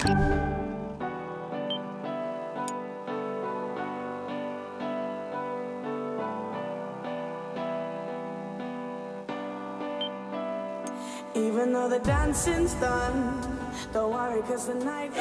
Even though the dancing's done, don't worry, 'cause the night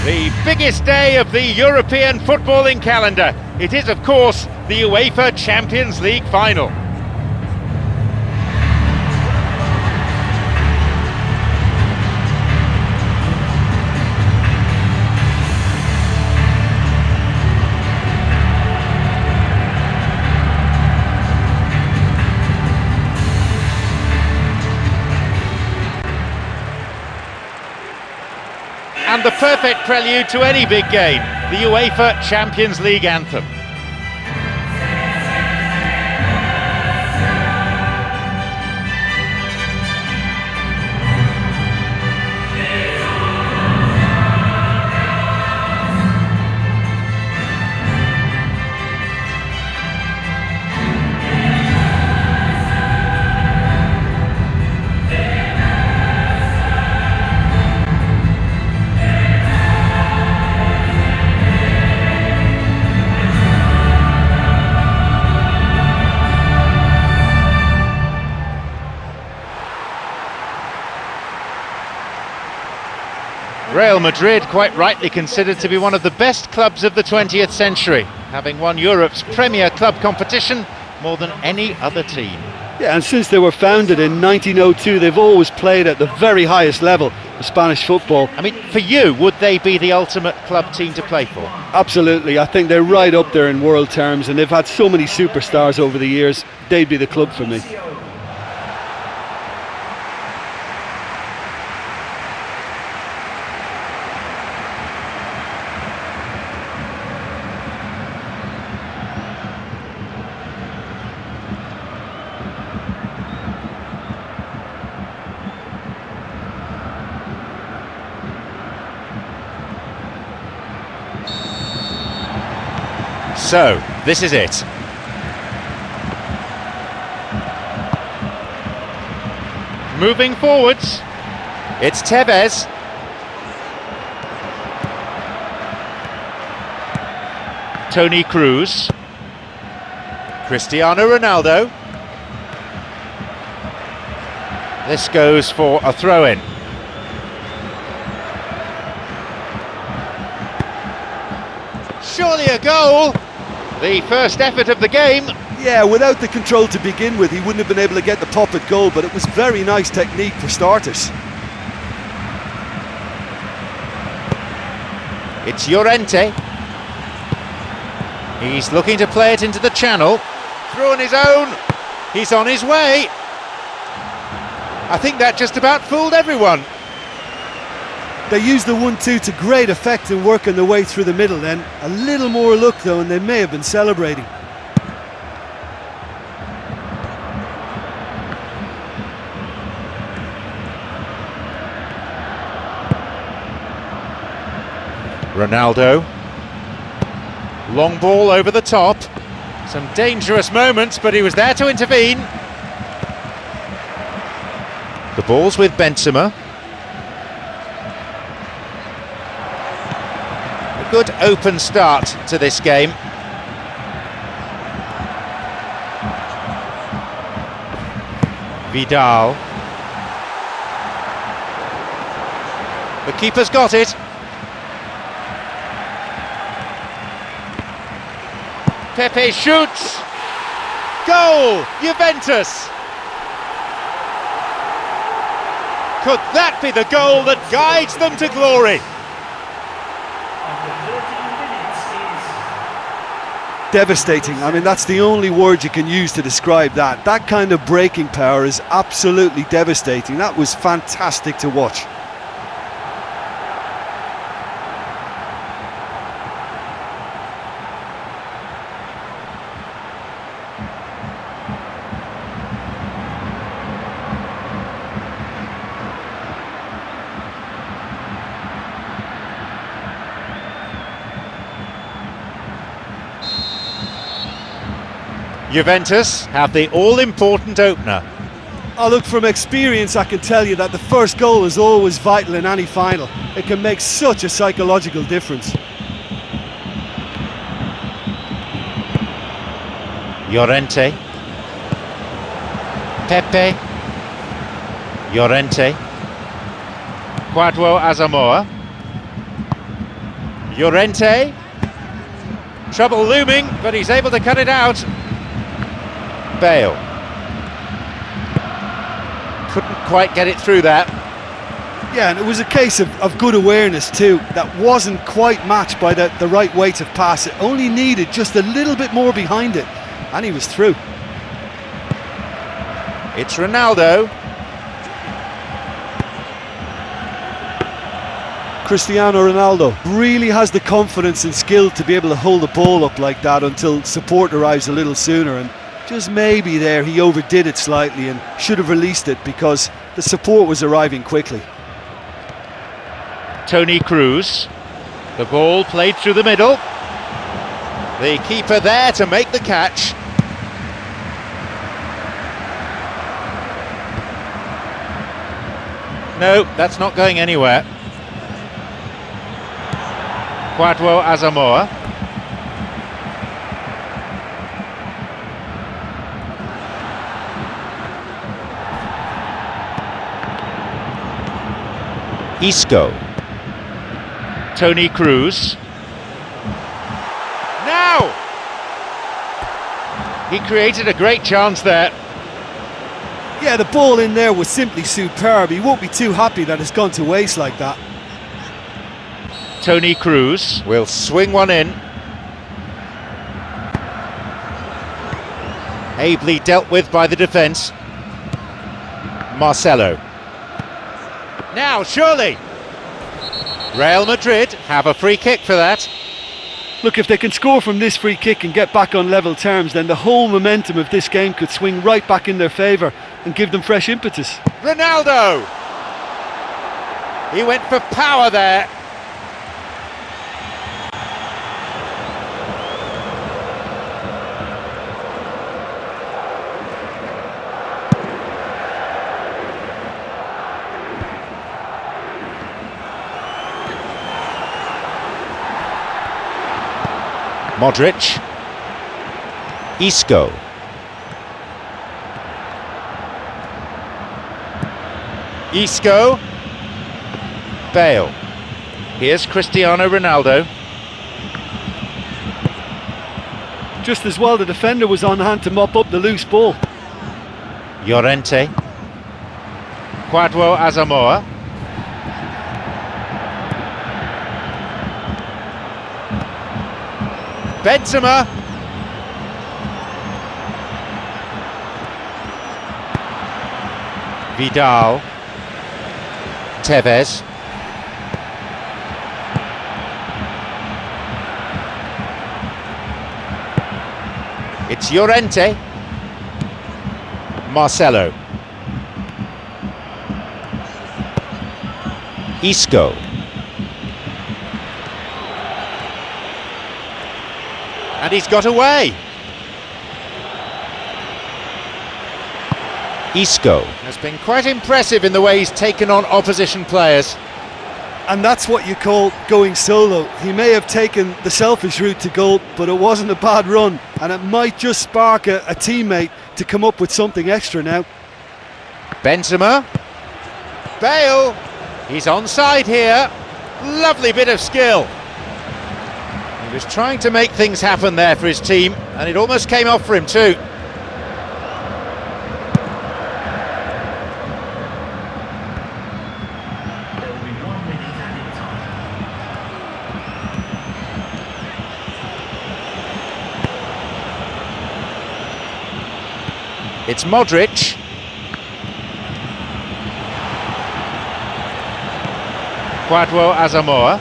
The biggest day of the European footballing calendar. It is, of course, the UEFA Champions League final. And the perfect prelude to any big game, the UEFA Champions League anthem. Real Madrid quite rightly considered to be one of the best clubs of the 20th century, having won Europe's premier club competition more than any other team. Yeah, and since they were founded in 1902, they've always played at the very highest level of Spanish football. I mean, for you, would they be the ultimate club team to play for? Absolutely, I think they're right up there in world terms, and they've had so many superstars over the years. They'd be the club for me. So, this is it. Moving forwards, it's Tevez. Toni Kroos. Cristiano Ronaldo. This goes for a throw-in. Surely a goal! The first effort of the game. Yeah, without the control to begin with, he wouldn't have been able to get the pop at goal, but it was very nice technique for starters. It's Llorente. He's looking to play it into the channel. Through on his own. He's on his way. I think that just about fooled everyone. They used the 1-2 to great effect in working their way through the middle then. A little more luck though and they may have been celebrating. Ronaldo. Long ball over the top. Some dangerous moments, but he was there to intervene. The ball's with Benzema. A good open start to this game. Vidal. The keeper's got it. Pepe shoots. Goal! Juventus! Could that be the goal that guides them to glory? Devastating. I mean, that's the only word you can use to describe that. That kind of breaking power is absolutely devastating. That was fantastic to watch. Juventus have the all-important opener. Oh, look, from experience I can tell you that the first goal is always vital in any final. It can make such a psychological difference. Llorente. Pepe. Llorente. Quadro Asamoah. Llorente. Trouble looming, but he's able to cut it out. Bale. Couldn't quite get it through that. Yeah, and it was a case of good awareness too. That wasn't quite matched by the right weight of pass. It only needed just a little bit more behind it, and he was through. It's Ronaldo. Cristiano Ronaldo really has the confidence and skill to be able to hold the ball up like that until support arrives a little sooner, and just maybe there he overdid it slightly and should have released it because the support was arriving quickly. Toni Kroos. The ball played through the middle. The keeper there to make the catch. No, that's not going anywhere. Quadro Asamoah. Isco. Toni Kroos. Now! He created a great chance there. Yeah, the ball in there was simply superb. He won't be too happy that it's gone to waste like that. Toni Kroos will swing one in. Ably dealt with by the defence. Marcelo. Now, surely! Real Madrid have a free kick for that. Look, if they can score from this free kick and get back on level terms, then the whole momentum of this game could swing right back in their favour and give them fresh impetus. Ronaldo! He went for power there. Modric. Isco. Isco. Bale. Here's Cristiano Ronaldo. Just as well the defender was on hand to mop up the loose ball. Llorente. Quadro Asamoah. Benzema. Vidal. Tevez. It's Llorente. Marcelo. Isco. And he's got away. Isco has been quite impressive in the way he's taken on opposition players. And that's what you call going solo. He may have taken the selfish route to goal, but it wasn't a bad run, and it might just spark a teammate to come up with something extra now. Benzema. Bale. He's onside here. Lovely bit of skill. He was trying to make things happen there for his team, and it almost came off for him too. It's Modric. Kwadwo Asamoah.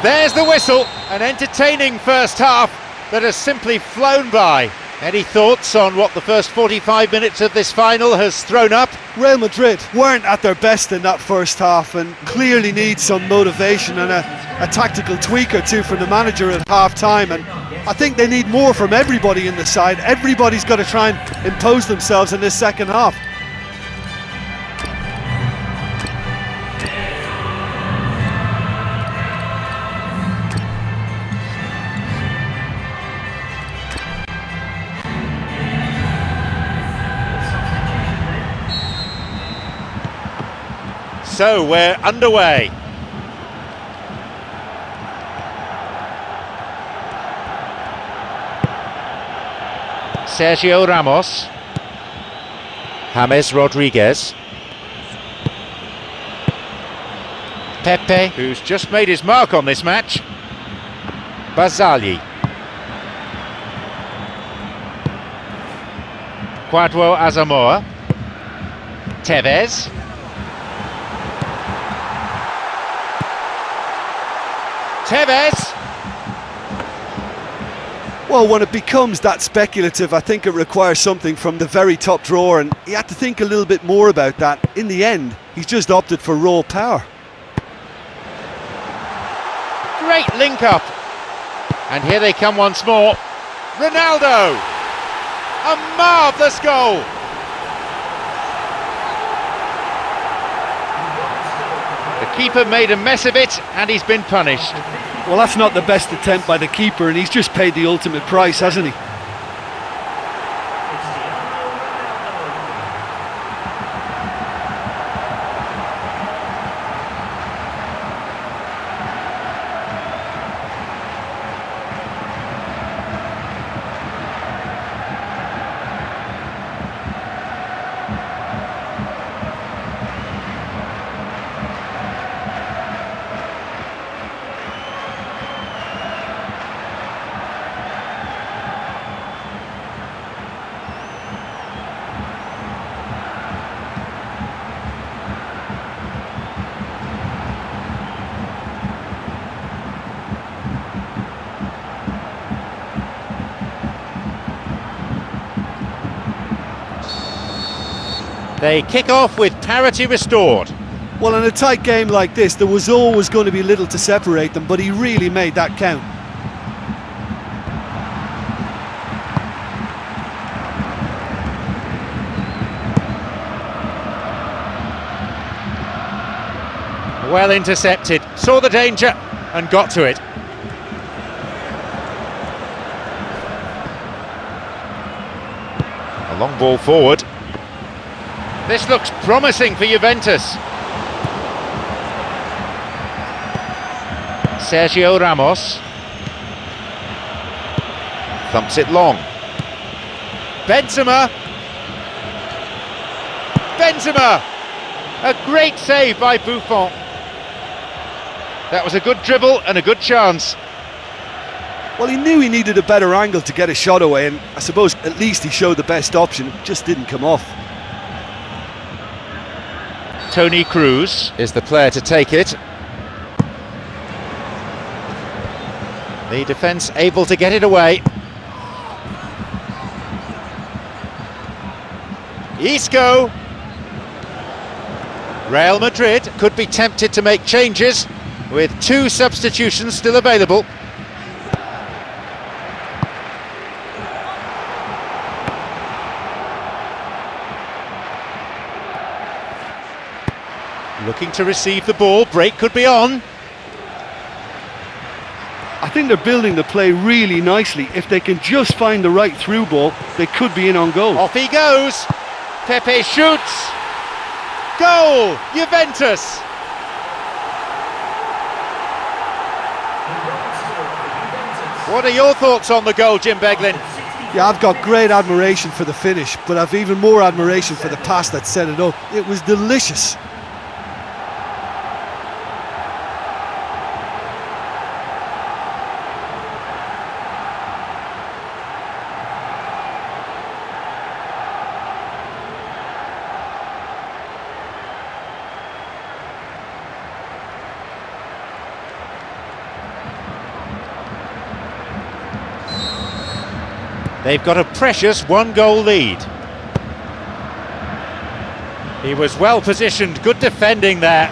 There's the whistle. An entertaining first half that has simply flown by. Any thoughts on what the first 45 minutes of this final has thrown up? Real Madrid weren't at their best in that first half and clearly need some motivation and a tactical tweak or two from the manager at half-time, and I think they need more from everybody in the side. Everybody's got to try and impose themselves in this second half. So we're underway. Sergio Ramos. James Rodriguez. Pepe, who's just made his mark on this match. Barzagli. Kwadwo Asamoah. Tevez. Tevez. Well, when it becomes that speculative, I think it requires something from the very top drawer, and he had to think a little bit more about that. In the end, he's just opted for raw power. Great link up. And here they come once more. Ronaldo. A marvellous goal. The keeper made a mess of it, and he's been punished. Well, that's not the best attempt by the keeper, and he's just paid the ultimate price, hasn't he? They kick off with parity restored. Well, in a tight game like this, there was always going to be little to separate them, but he really made that count. Well intercepted, saw the danger and got to it. A long ball forward. This looks promising for Juventus. Sergio Ramos. Thumps it long. Benzema. Benzema! A great save by Buffon. That was a good dribble and a good chance. Well, he knew he needed a better angle to get a shot away, and I suppose at least he showed the best option. It just didn't come off. Toni Kroos is the player to take it. The defence able to get it away. Isco. Real Madrid could be tempted to make changes with 2 substitutions still available. Looking to receive the ball, break could be on. I think they're building the play really nicely. If they can just find the right through ball, they could be in on goal. Off he goes. Pepe shoots. Goal! Juventus! What are your thoughts on the goal, Jim Beglin? Yeah, I've got great admiration for the finish, but I've even more admiration for the pass that set it up. It was delicious. They've got a precious 1-goal lead. He was well positioned, good defending there.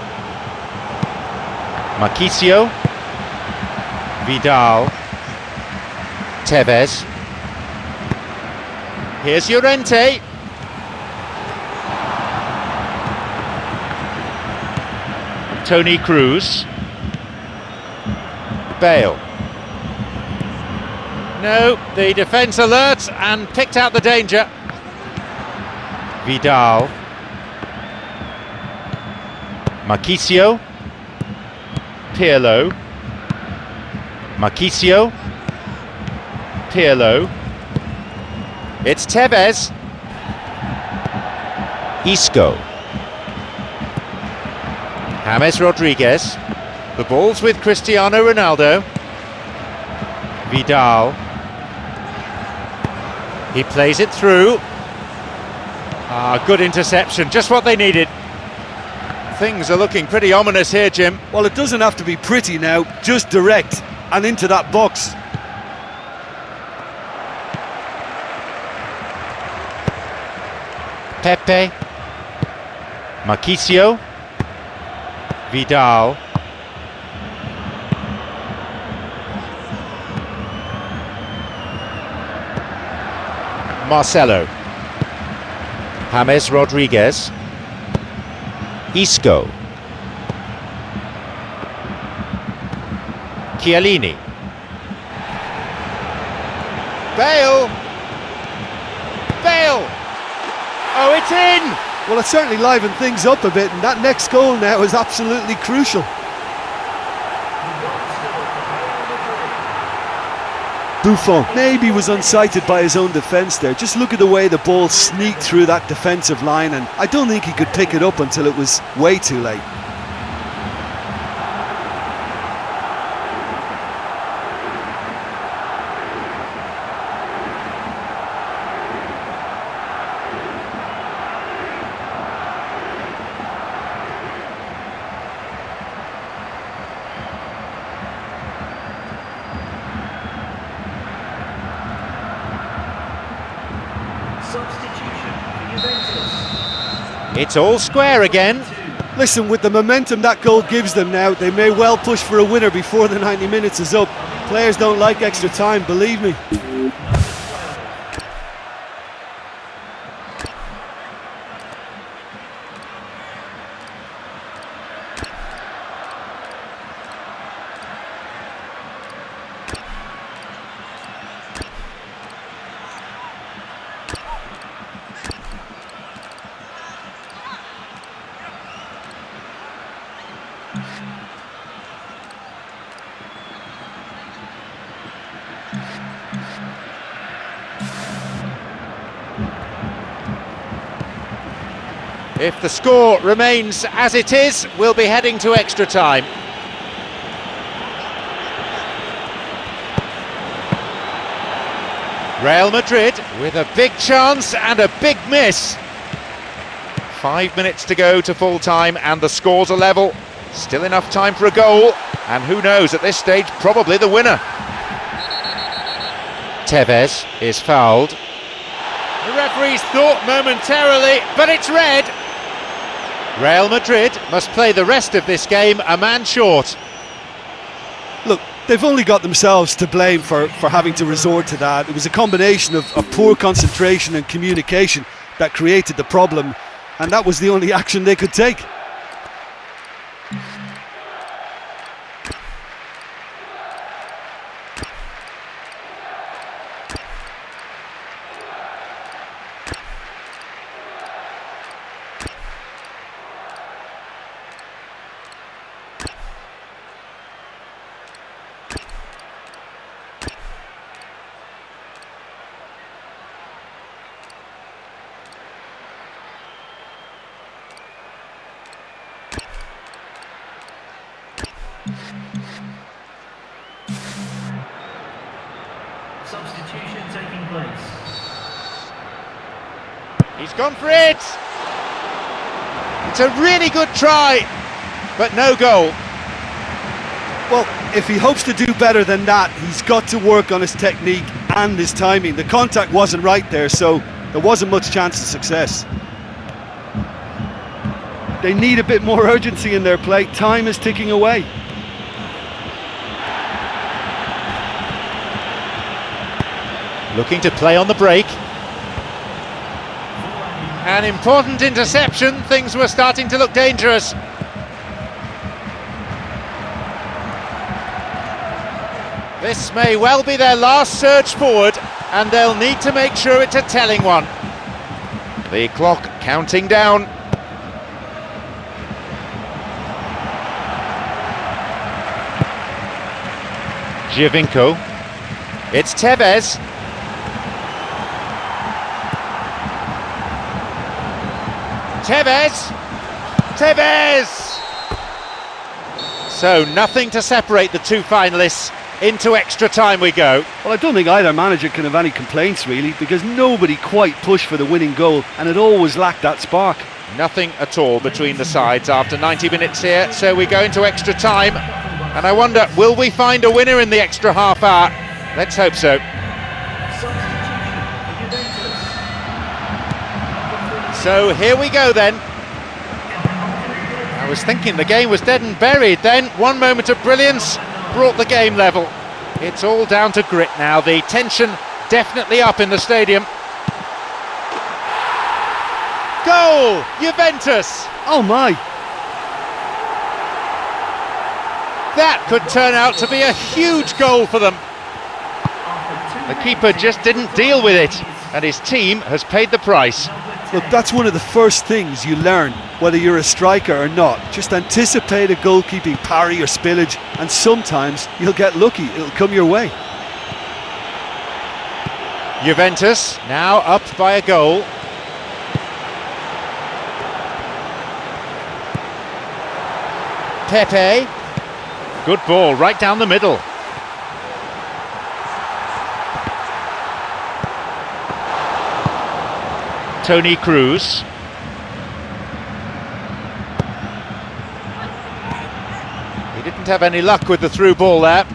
Marquisio. Vidal. Tevez. Here's Llorente. Toni Kroos. Bale. No, the defence alert and picked out the danger. Vidal. Marquisio. Pirlo. Marquisio. Pirlo. It's Tevez. Isco. James Rodriguez. The ball's with Cristiano Ronaldo. Vidal. He plays it through. Good interception, just what they needed. Things are looking pretty ominous here, Jim. Well, it doesn't have to be pretty now, just direct and into that box. Pepe. Marquisio. Vidal. Marcelo. James Rodriguez. Isco. Chiellini. Bale. Bale. Oh, it's in! Well, it certainly livened things up a bit, and that next goal now is absolutely crucial. Buffon maybe was unsighted by his own defence there. Just look at the way the ball sneaked through that defensive line, and I don't think he could pick it up until it was way too late. It's all square again. Listen, with the momentum that goal gives them now, they may well push for a winner before the 90 minutes is up. Players don't like extra time, believe me. If the score remains as it is, we'll be heading to extra time. Real Madrid with a big chance and a big miss. 5 minutes to go to full time and the scores are level. Still enough time for a goal, and who knows, at this stage, probably the winner. Tevez is fouled. The referee referee's thought momentarily, but it's red. Real Madrid must play the rest of this game a man short. Look, they've only got themselves to blame for having to resort to that. It was a combination of poor concentration and communication that created the problem, and that was the only action they could take. Substitution taking place. He's gone for it! It's a really good try, but no goal. Well, if he hopes to do better than that, he's got to work on his technique and his timing. The contact wasn't right there, so there wasn't much chance of success. They need a bit more urgency in their play. Time is ticking away. Looking to play on the break. An important interception. Things were starting to look dangerous. This may well be their last surge forward, and they'll need to make sure it's a telling one. The clock counting down. Giovinco. It's Tevez. Tevez! So nothing to separate the two finalists. Into extra time we go. Well, I don't think either manager can have any complaints really, because nobody quite pushed for the winning goal, and it always lacked that spark. Nothing at all between the sides after 90 minutes here, so we go into extra time. And I wonder, will we find a winner in the extra half hour? Let's hope so. So here we go then. I was thinking the game was dead and buried then. One moment of brilliance brought the game level. It's all down to grit now. The tension definitely up in the stadium. Goal! Juventus! Oh my! That could turn out to be a huge goal for them. The keeper just didn't deal with it, and his team has paid the price. Look, that's one of the first things you learn, whether you're a striker or not. Just anticipate a goalkeeping parry or spillage, and sometimes you'll get lucky, it'll come your way. Juventus now up by a goal. Pepe. Good ball, right down the middle. Toni Kroos. He didn't have any luck with the through ball there.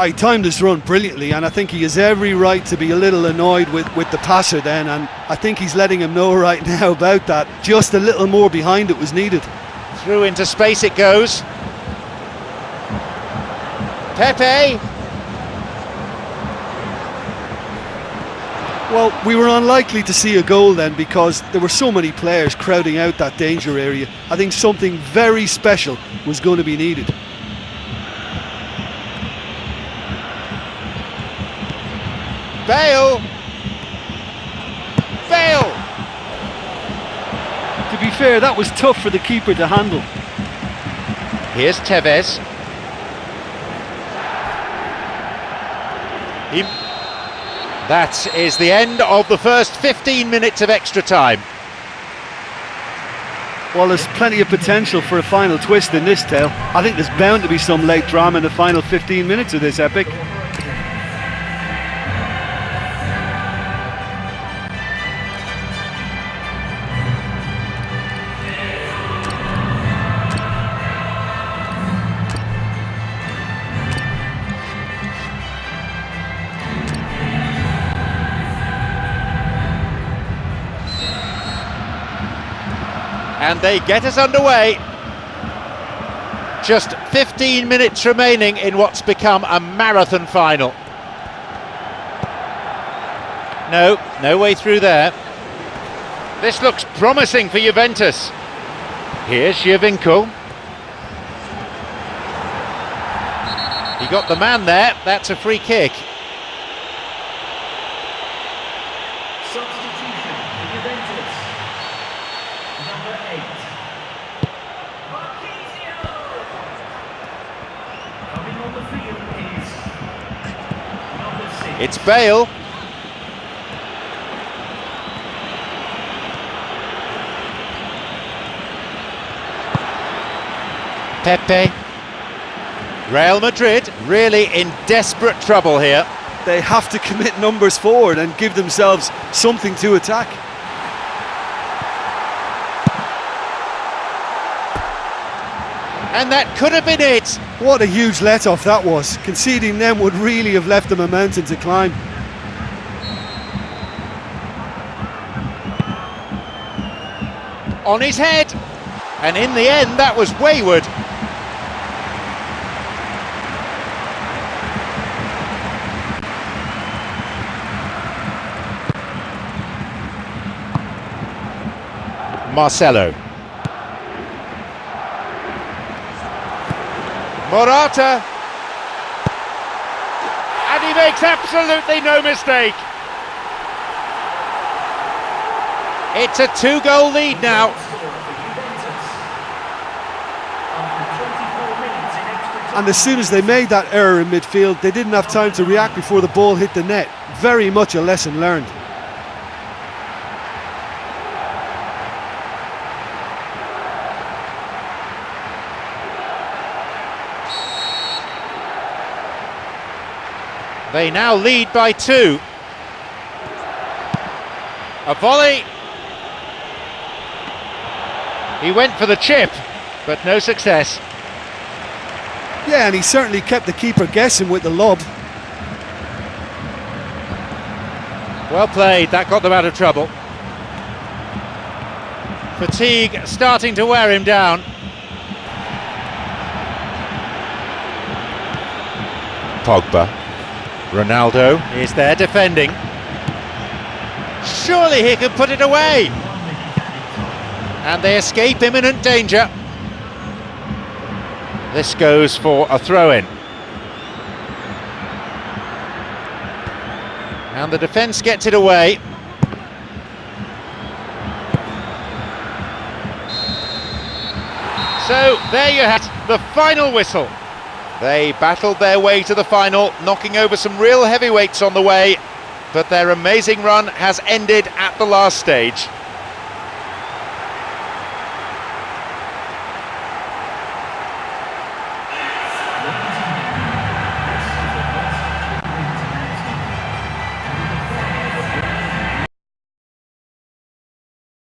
He timed his run brilliantly, and I think he has every right to be a little annoyed with the passer then, and I think he's letting him know right now about that. Just a little more behind it was needed. Through into space it goes. Pepe. Well, we were unlikely to see a goal then because there were so many players crowding out that danger area. I think something very special was going to be needed. Bale! To be fair, that was tough for the keeper to handle. Here's Tevez. That is the end of the first 15 minutes of extra time. Well, there's plenty of potential for a final twist in this tale. I think there's bound to be some late drama in the final 15 minutes of this epic. and they get us underway. Just 15 minutes remaining in what's become a marathon final. No way through there. This looks promising for Juventus. Here's Giovinco. He got the man there, that's a free kick. Substitution for Juventus. Number 8. Marquinhos. Coming on the field is number 6. It's Bale. Pepe. Real Madrid really in desperate trouble here. They have to commit numbers forward and give themselves something to attack. And that could have been it. What a huge let-off that was. Conceding them would really have left them a mountain to climb. On his head. And in the end, that was wayward. Marcelo. Morata. And he makes absolutely no mistake. It's a 2-goal lead now. And as soon as they made that error in midfield, they didn't have time to react before the ball hit the net. Very much a lesson learned. They now lead by 2. A volley. He went for the chip, but no success. Yeah, and he certainly kept the keeper guessing with the lob. Well played, that got them out of trouble. Fatigue starting to wear him down. Pogba. Ronaldo is there defending. Surely he can put it away. And they escape imminent danger. This goes for a throw-in. And the defence gets it away. So there you have it, the final whistle. They battled their way to the final, knocking over some real heavyweights on the way, but their amazing run has ended at the last stage.